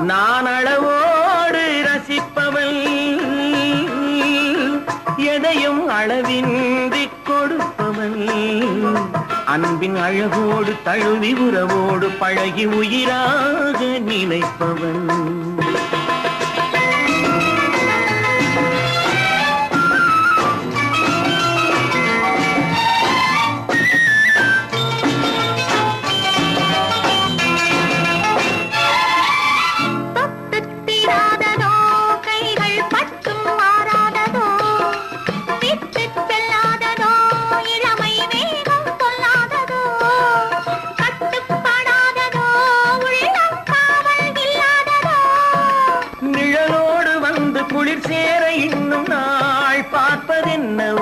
நான் அளவோடு ரசிப்பவள், எதையும் அளவின்றி கொடுப்பவள், அன்பின் அழகோடு தழுவி உறவோடு பழகி உயிராக நினைப்பவள். குளிர் சேர இன்னும் நாள் பார்ப்பதென்னவோ,